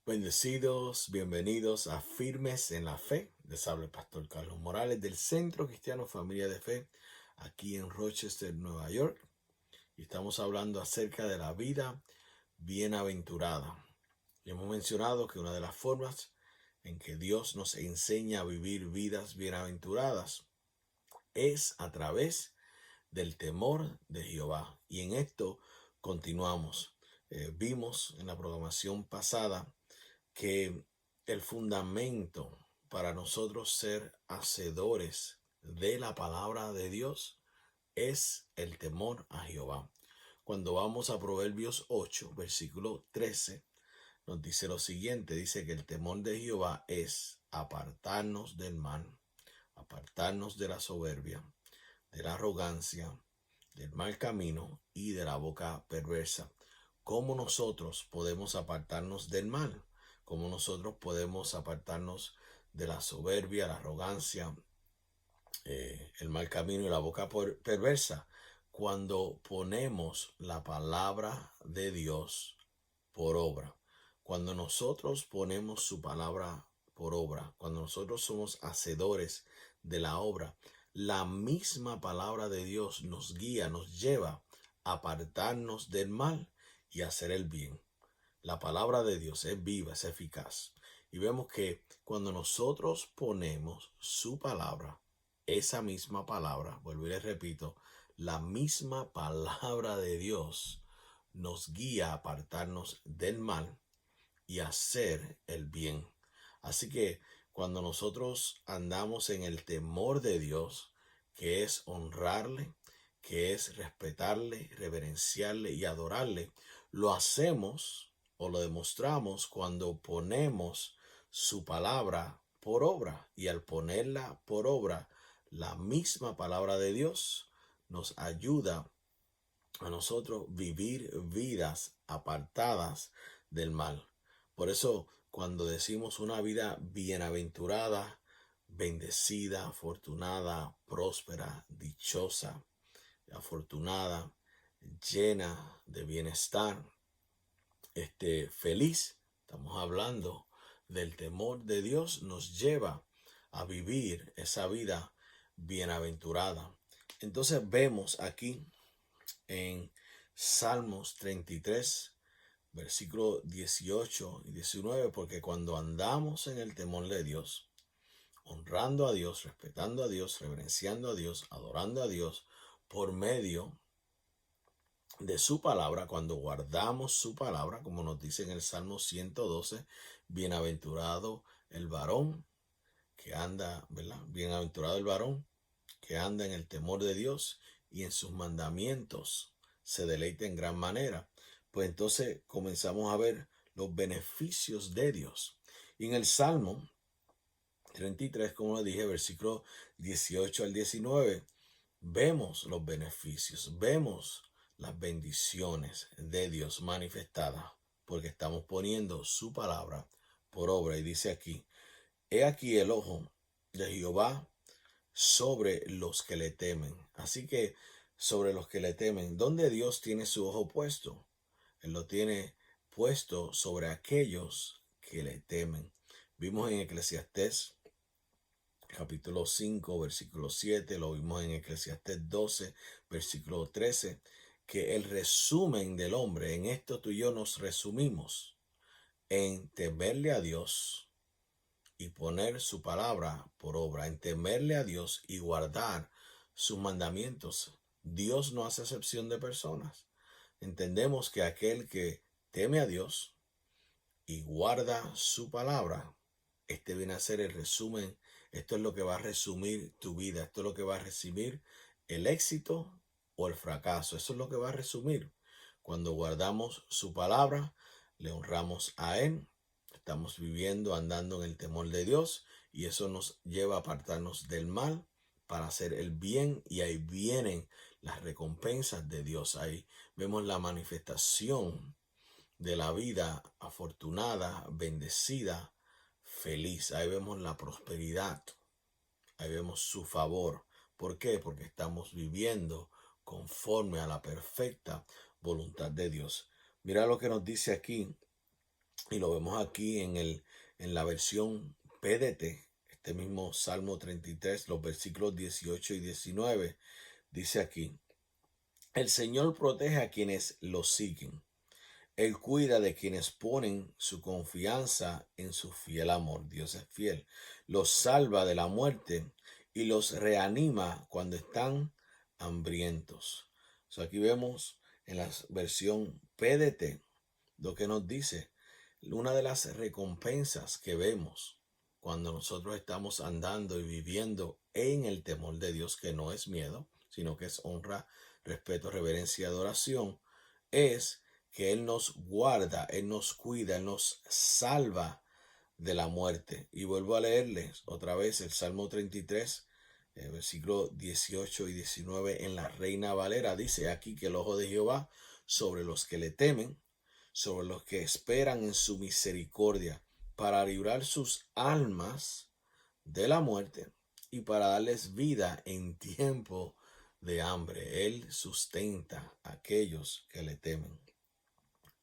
Bendecidos, bienvenidos a Firmes en la Fe. Les habla el pastor Carlos Morales del Centro Cristiano Familia de Fe, aquí en Rochester, Nueva York. Y estamos hablando acerca de la vida bienaventurada. Y hemos mencionado que una de las formas en que Dios nos enseña a vivir vidas bienaventuradas es a través del temor de Jehová. Y en esto continuamos. Vimos en la programación pasada que el fundamento para nosotros ser hacedores de la palabra de Dios es el temor a Jehová. Cuando vamos a Proverbios 8, versículo 13, nos dice lo siguiente, dice que el temor de Jehová es apartarnos del mal, apartarnos de la soberbia, de la arrogancia, del mal camino y de la boca perversa. ¿Cómo nosotros podemos apartarnos del mal? ¿Cómo nosotros podemos apartarnos de la soberbia, la arrogancia, el mal camino y la boca perversa? Cuando ponemos la palabra de Dios por obra. Cuando nosotros ponemos su palabra por obra, cuando nosotros somos hacedores de la obra, la misma palabra de Dios nos guía, nos lleva a apartarnos del mal y hacer el bien. La palabra de Dios es viva, es eficaz. Y vemos que cuando nosotros ponemos su palabra, esa misma palabra, vuelvo y les repito, la misma palabra de Dios nos guía a apartarnos del mal y hacer el bien. Así que cuando nosotros andamos en el temor de Dios, que es honrarle, que es respetarle, reverenciarle y adorarle, lo hacemos o lo demostramos cuando ponemos su palabra por obra. Y al ponerla por obra, la misma palabra de Dios nos ayuda a nosotros vivir vidas apartadas del mal. Por eso, cuando decimos una vida bienaventurada, bendecida, afortunada, próspera, dichosa, afortunada, llena de bienestar, feliz, estamos hablando del temor de Dios, nos lleva a vivir esa vida bienaventurada. Entonces vemos aquí en Salmos 33, versículos 18 y 19, porque cuando andamos en el temor de Dios, honrando a Dios, respetando a Dios, reverenciando a Dios, adorando a Dios, por medio de su palabra, cuando guardamos su palabra, como nos dice en el Salmo 112, bienaventurado el varón que anda, ¿verdad? Bienaventurado el varón que anda en el temor de Dios y en sus mandamientos se deleita en gran manera. Pues entonces comenzamos a ver los beneficios de Dios. Y en el Salmo 33, como le dije, versículo 18 al 19, vemos los beneficios, vemos las bendiciones de Dios manifestadas, porque estamos poniendo su palabra por obra. Y dice aquí, he aquí el ojo de Jehová sobre los que le temen. Así que sobre los que le temen, ¿dónde Dios tiene su ojo puesto? Él lo tiene puesto sobre aquellos que le temen. Vimos en Eclesiastés capítulo 5, versículo 7, lo vimos en Eclesiastés 12, versículo 13, que el resumen del hombre, en esto tú y yo nos resumimos, en temerle a Dios y poner su palabra por obra, en temerle a Dios y guardar sus mandamientos. Dios no hace excepción de personas. Entendemos que aquel que teme a Dios y guarda su palabra, este viene a ser el resumen. Esto es lo que va a resumir tu vida. Esto es lo que va a resumir el éxito o el fracaso. Eso es lo que va a resumir. Cuando guardamos su palabra, le honramos a Él. Estamos viviendo, andando en el temor de Dios, y eso nos lleva a apartarnos del mal para hacer el bien, y ahí vienen las recompensas de Dios. Ahí vemos la manifestación de la vida afortunada, bendecida, feliz. Ahí vemos la prosperidad, ahí vemos su favor. ¿Por qué? Porque estamos viviendo conforme a la perfecta voluntad de Dios. Mira lo que nos dice aquí Y lo vemos aquí en la versión PDT, este mismo Salmo 33, los versículos 18 y 19. Dice aquí, el Señor protege a quienes lo siguen. Él cuida de quienes ponen su confianza en su fiel amor. Dios es fiel. Los salva de la muerte y los reanima cuando están hambrientos. Aquí vemos en la versión PDT lo que nos dice. Una de las recompensas que vemos cuando nosotros estamos andando y viviendo en el temor de Dios, que no es miedo, sino que es honra, respeto, reverencia y adoración, es que Él nos guarda, Él nos cuida, Él nos salva de la muerte. Y vuelvo a leerles otra vez el Salmo 33, versículo 18 y 19 en la Reina Valera. Dice aquí que el ojo de Jehová sobre los que le temen, sobre los que esperan en su misericordia, para librar sus almas de la muerte y para darles vida en tiempo de hambre. Él sustenta a aquellos que le temen.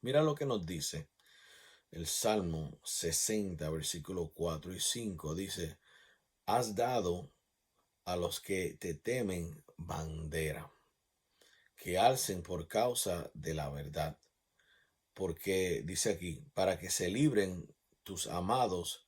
Mira lo que nos dice el Salmo 60, versículo 4 y 5. Dice, has dado a los que te temen bandera, que alcen por causa de la verdad. Porque dice aquí, para que se libren tus amados,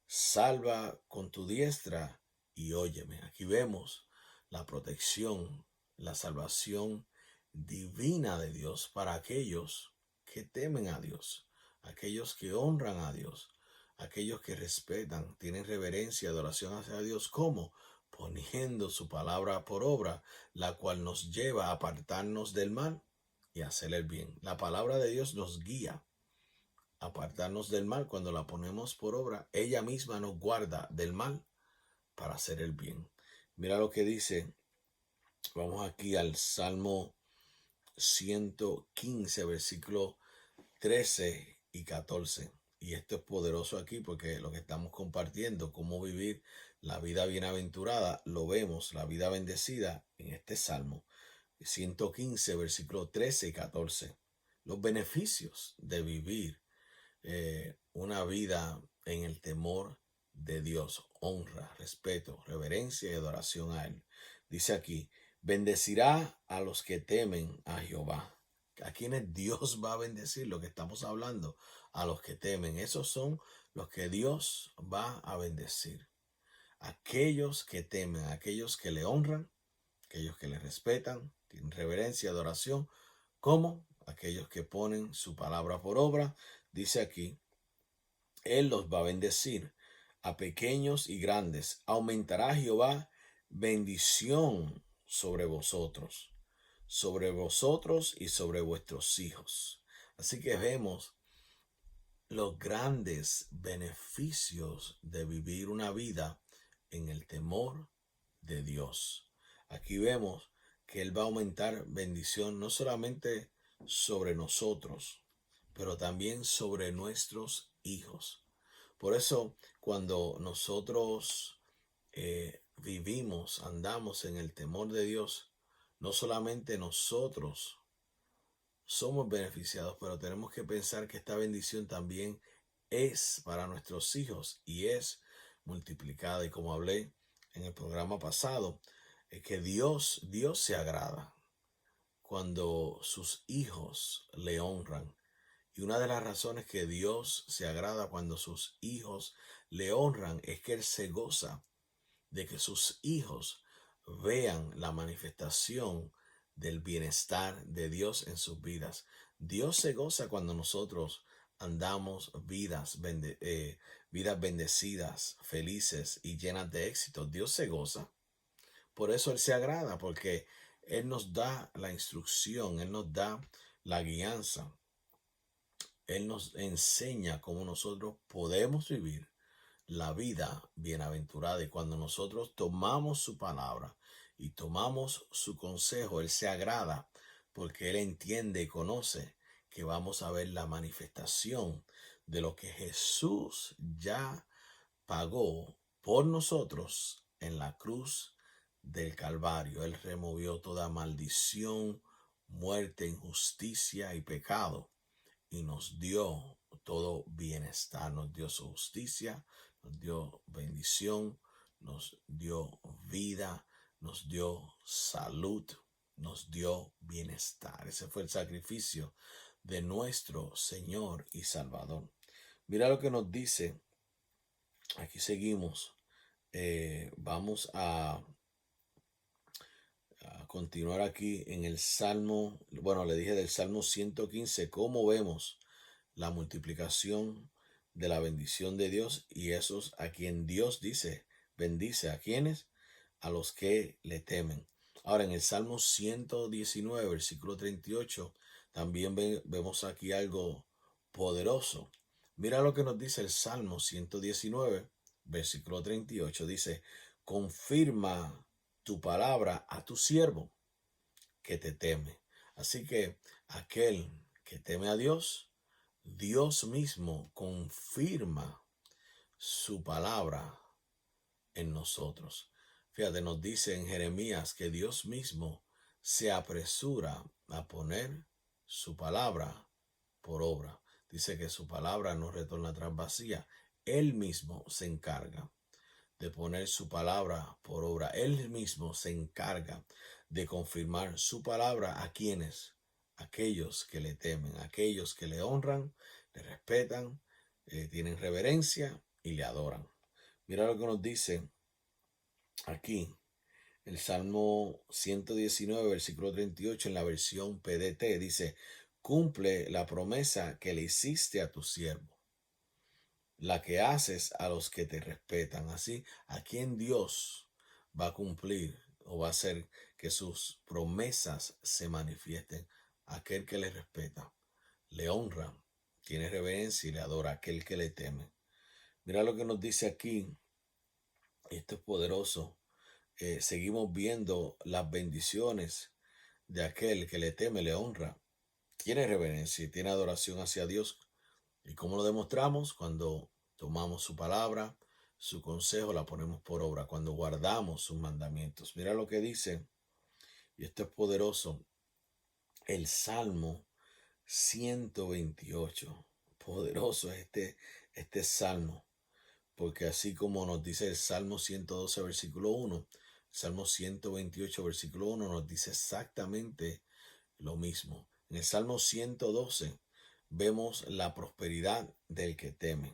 salva con tu diestra y óyeme. Aquí vemos la protección, la salvación divina de Dios para aquellos que temen a Dios, aquellos que honran a Dios, aquellos que respetan, tienen reverencia, adoración hacia Dios. ¿Cómo? Poniendo su palabra por obra, la cual nos lleva a apartarnos del mal y hacer el bien. La palabra de Dios nos guía a apartarnos del mal. Cuando la ponemos por obra, ella misma nos guarda del mal para hacer el bien. Mira lo que dice, vamos aquí al Salmo 115, versículo 13 y 14. Y esto es poderoso aquí porque lo que estamos compartiendo, cómo vivir la vida bienaventurada, lo vemos, la vida bendecida en este Salmo 115, versículo 13 y 14. Los beneficios de vivir una vida en el temor de Dios, honra, respeto, reverencia y adoración a Él. Dice aquí, bendecirá a los que temen a Jehová. ¿A quienes Dios va a bendecir? Lo que estamos hablando, a los que temen. Esos son los que Dios va a bendecir. Aquellos que temen, aquellos que le honran, aquellos que le respetan, tienen reverencia y adoración, como aquellos que ponen su palabra por obra. Dice aquí, Él los va a bendecir a pequeños y grandes. Aumentará Jehová bendición sobre vosotros y sobre vuestros hijos. Así que vemos los grandes beneficios de vivir una vida en el temor de Dios. Aquí vemos que Él va a aumentar bendición no solamente sobre nosotros, pero también sobre nuestros hijos. Por eso, cuando nosotros vivimos, andamos en el temor de Dios, no solamente nosotros somos beneficiados, pero tenemos que pensar que esta bendición también es para nuestros hijos y es multiplicada. Y como hablé en el programa pasado, es que Dios se agrada cuando sus hijos le honran. Y una de las razones que Dios se agrada cuando sus hijos le honran es que Él se goza de que sus hijos vean la manifestación del bienestar de Dios en sus vidas. Dios se goza cuando nosotros andamos vidas bendecidas, felices y llenas de éxito. Dios se goza. Por eso Él se agrada, porque Él nos da la instrucción, Él nos da la guianza. Él nos enseña cómo nosotros podemos vivir la vida bienaventurada. Y cuando nosotros tomamos su palabra y tomamos su consejo, Él se agrada porque Él entiende y conoce que vamos a ver la manifestación de lo que Jesús ya pagó por nosotros en la cruz del Calvario. Él removió toda maldición, muerte, injusticia y pecado y nos dio todo bienestar. Nos dio su justicia, nos dio bendición, nos dio vida, nos dio salud, nos dio bienestar. Ese fue el sacrificio de nuestro Señor y Salvador. Mira lo que nos dice. Aquí seguimos. Vamos a continuar aquí en el Salmo. Bueno, le dije del Salmo 115. ¿Cómo vemos la multiplicación de la bendición de Dios y esos a quien Dios dice, bendice a quienes? A los que le temen. Ahora en el Salmo 119, versículo 38, también vemos aquí algo poderoso. Mira lo que nos dice el Salmo 119, versículo 38. Dice, confirma tu palabra a tu siervo que te teme. Así que aquel que teme a Dios, Dios mismo confirma su palabra en nosotros. Fíjate, nos dice en Jeremías que Dios mismo se apresura a poner su palabra por obra. Dice que su palabra no retorna atrás vacía. Él mismo se encarga de poner su palabra por obra. Él mismo se encarga de confirmar su palabra a quienes, aquellos que le temen, aquellos que le honran, le respetan, tienen reverencia y le adoran. Mira lo que nos dice aquí el Salmo 119, versículo 38 en la versión PDT. Dice, cumple la promesa que le hiciste a tu siervo, la que haces a los que te respetan. Así, ¿a quién Dios va a cumplir o va a hacer que sus promesas se manifiesten? Aquel que le respeta, le honra, tiene reverencia y le adora, aquel que le teme. Mira lo que nos dice aquí, esto es poderoso. Seguimos viendo las bendiciones de aquel que le teme, le honra, tiene reverencia y tiene adoración hacia Dios. ¿Y cómo lo demostramos? Cuando tomamos su palabra, su consejo, la ponemos por obra, cuando guardamos sus mandamientos. Mira lo que dice, y esto es poderoso, el Salmo 128. Poderoso es este salmo, porque así como nos dice el Salmo 112, versículo 1, el Salmo 128, versículo 1 nos dice exactamente lo mismo. En el Salmo 112 vemos la prosperidad del que teme.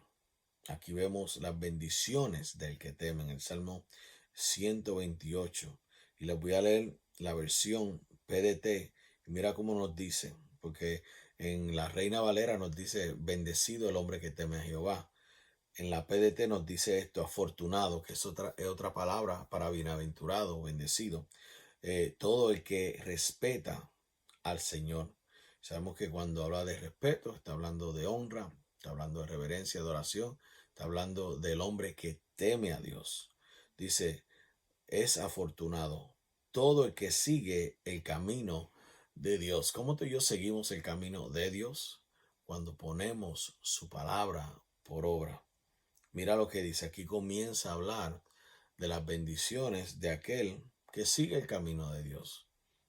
Aquí vemos las bendiciones del que teme en el Salmo 128. Y les voy a leer la versión PDT. Y mira cómo nos dice, porque en la Reina Valera nos dice, bendecido el hombre que teme a Jehová. En la PDT nos dice esto, afortunado, que es otra palabra para bienaventurado, bendecido. Todo el que respeta al Señor. Sabemos que cuando habla de respeto, está hablando de honra, está hablando de reverencia, adoración, está hablando del hombre que teme a Dios. Dice, es afortunado todo el que sigue el camino de Dios. ¿Cómo tú y yo seguimos el camino de Dios? Cuando ponemos su palabra por obra. Mira lo que dice, aquí comienza a hablar de las bendiciones de aquel que sigue el camino de Dios,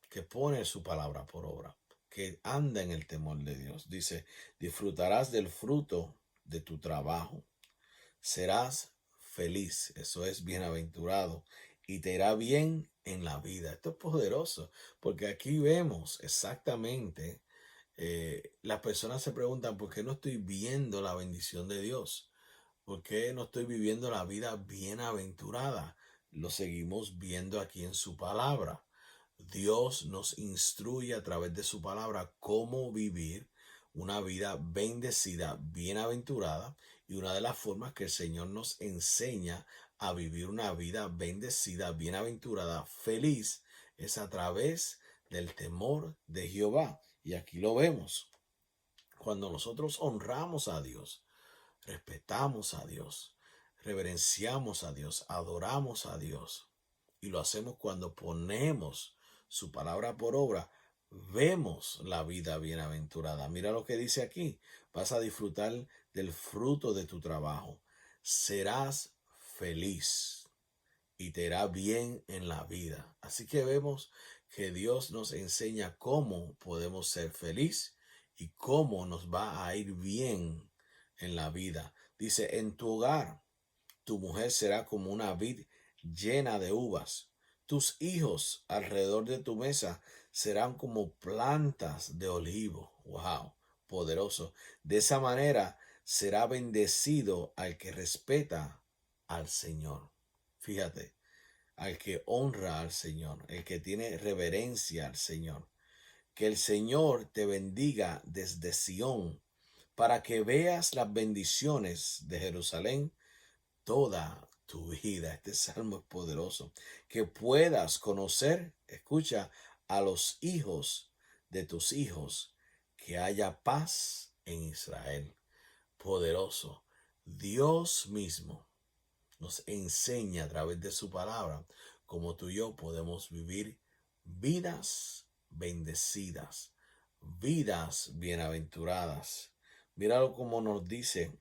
que pone su palabra por obra, que anda en el temor de Dios. Dice, disfrutarás del fruto de tu trabajo, serás feliz, eso es bienaventurado, y te irá bien en la vida. Esto es poderoso, porque aquí vemos exactamente, las personas se preguntan, ¿por qué no estoy viendo la bendición de Dios? ¿Por qué no estoy viviendo la vida bienaventurada? Lo seguimos viendo aquí en su palabra. Dios nos instruye a través de su palabra cómo vivir una vida bendecida, bienaventurada, y una de las formas que el Señor nos enseña a vivir una vida bendecida, bienaventurada, feliz, es a través del temor de Jehová. Y aquí lo vemos. Cuando nosotros honramos a Dios, respetamos a Dios, reverenciamos a Dios, adoramos a Dios, y lo hacemos cuando ponemos su palabra por obra, vemos la vida bienaventurada. Mira lo que dice aquí, vas a disfrutar del fruto de tu trabajo, serás feliz y te irá bien en la vida. Así que vemos que Dios nos enseña cómo podemos ser felices y cómo nos va a ir bien en la vida. Dice, en tu hogar, tu mujer será como una vid llena de uvas. Tus hijos alrededor de tu mesa serán como plantas de olivo. Wow, poderoso. De esa manera será bendecido al que respeta al Señor. Fíjate, al que honra al Señor, el que tiene reverencia al Señor. Que el Señor te bendiga desde Sión, para que veas las bendiciones de Jerusalén toda tu vida. Este salmo es poderoso. Que puedas conocer, escucha, a los hijos de tus hijos, que haya paz en Israel. Poderoso. Dios mismo nos enseña a través de su palabra cómo tú y yo podemos vivir vidas bendecidas, vidas bienaventuradas. Míralo como nos dice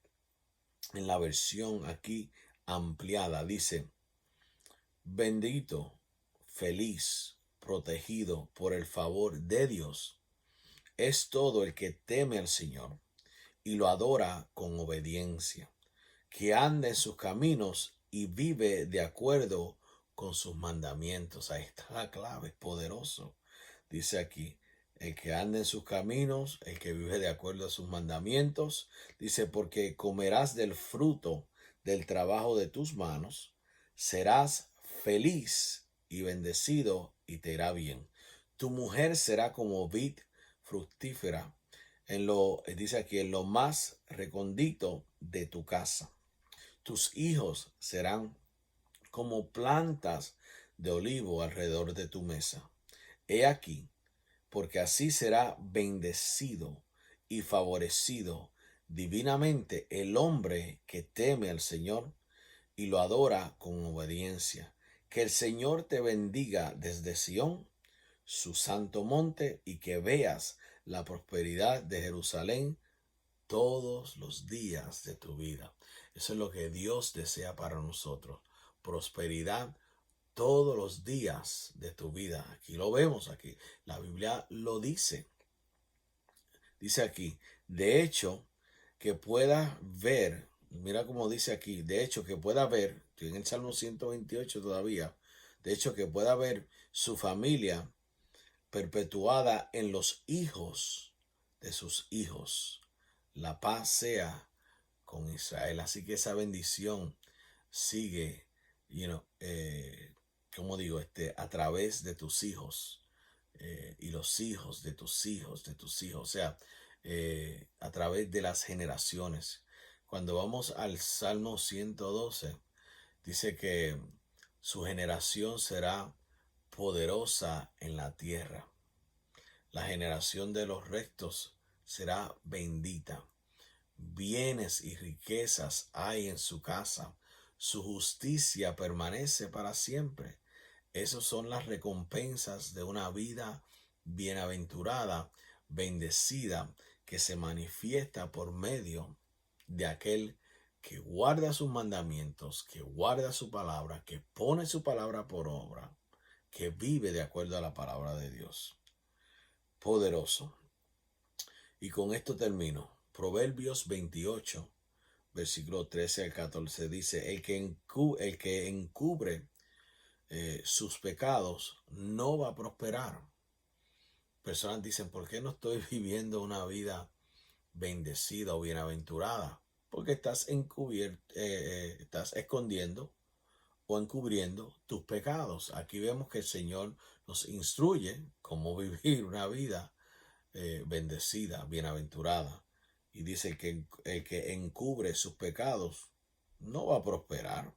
en la versión aquí ampliada. Dice, bendito, feliz, protegido por el favor de Dios, es todo el que teme al Señor y lo adora con obediencia, que anda en sus caminos y vive de acuerdo con sus mandamientos. Ahí está la clave, es poderoso. Dice aquí, el que anda en sus caminos, el que vive de acuerdo a sus mandamientos, dice, porque comerás del fruto del trabajo de tus manos, serás feliz y bendecido y te irá bien. Tu mujer será como vid fructífera dice aquí, en lo más recóndito de tu casa. Tus hijos serán como plantas de olivo alrededor de tu mesa. He aquí, porque así será bendecido y favorecido divinamente el hombre que teme al Señor y lo adora con obediencia. Que el Señor te bendiga desde Sión, su santo monte, y que veas la prosperidad de Jerusalén todos los días de tu vida. Eso es lo que Dios desea para nosotros. Prosperidad todos los días de tu vida. Aquí lo vemos, aquí. La Biblia lo dice. Dice aquí, de hecho, que puedas ver, mira cómo dice aquí, de hecho, que pueda ver, estoy en el Salmo 128 todavía, de hecho, que pueda ver su familia perpetuada en los hijos de sus hijos. La paz sea con Israel. Así que esa bendición sigue, como digo, a través de tus hijos y los hijos de tus hijos, de tus hijos. O sea, a través de las generaciones. Cuando vamos al Salmo 112, dice que su generación será poderosa en la tierra. La generación de los rectos será bendita. Bienes y riquezas hay en su casa. Su justicia permanece para siempre. Esas son las recompensas de una vida bienaventurada, bendecida, que se manifiesta por medio de aquel que guarda sus mandamientos, que guarda su palabra, que pone su palabra por obra, que vive de acuerdo a la palabra de Dios. Poderoso. Y con esto termino. Proverbios 28, versículo 13 al 14 dice, el que encubre sus pecados no va a prosperar. Personas dicen, ¿por qué no estoy viviendo una vida bendecida o bienaventurada? Porque estás escondiendo o encubriendo tus pecados. Aquí vemos que el Señor nos instruye cómo vivir una vida bendecida, bienaventurada. Y dice que el que encubre sus pecados no va a prosperar,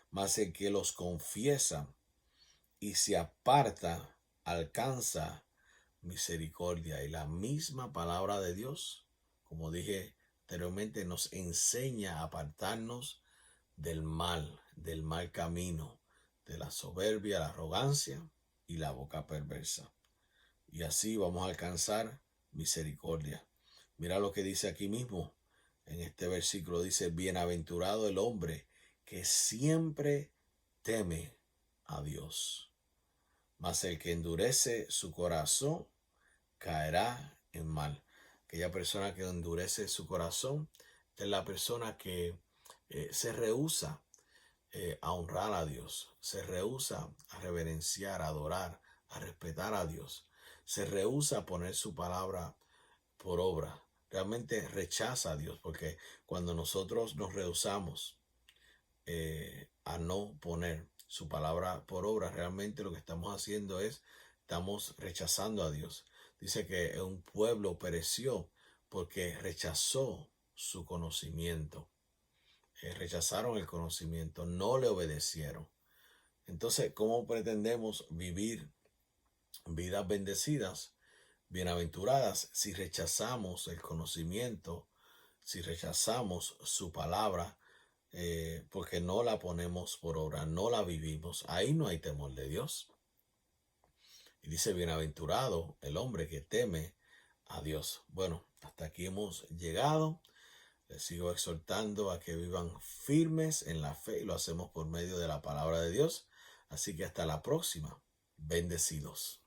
mas el que los confiesa y se aparta alcanza misericordia. Y la misma palabra de Dios, como dije anteriormente, nos enseña a apartarnos del mal camino, de la soberbia, la arrogancia y la boca perversa. Y así vamos a alcanzar misericordia. Mira lo que dice aquí mismo, en este versículo dice, bienaventurado el hombre que siempre teme a Dios. Mas el que endurece su corazón caerá en mal. Aquella persona que endurece su corazón es la persona que se rehúsa a honrar a Dios, se rehúsa a reverenciar, a adorar, a respetar a Dios, se rehúsa a poner su palabra por obra, realmente rechaza a Dios, porque cuando nosotros nos rehusamos a no poner su palabra por obra, realmente lo que estamos haciendo es, estamos rechazando a Dios. Dice que un pueblo pereció porque rechazó su conocimiento. Rechazaron el conocimiento, no le obedecieron. Entonces, ¿cómo pretendemos vivir vidas bendecidas, bienaventuradas, si rechazamos el conocimiento, si rechazamos su palabra, porque no la ponemos por obra, no la vivimos? Ahí no hay temor de Dios. Y dice, bienaventurado el hombre que teme a Dios. Bueno, hasta aquí hemos llegado. Les sigo exhortando a que vivan firmes en la fe y lo hacemos por medio de la palabra de Dios. Así que hasta la próxima. Bendecidos.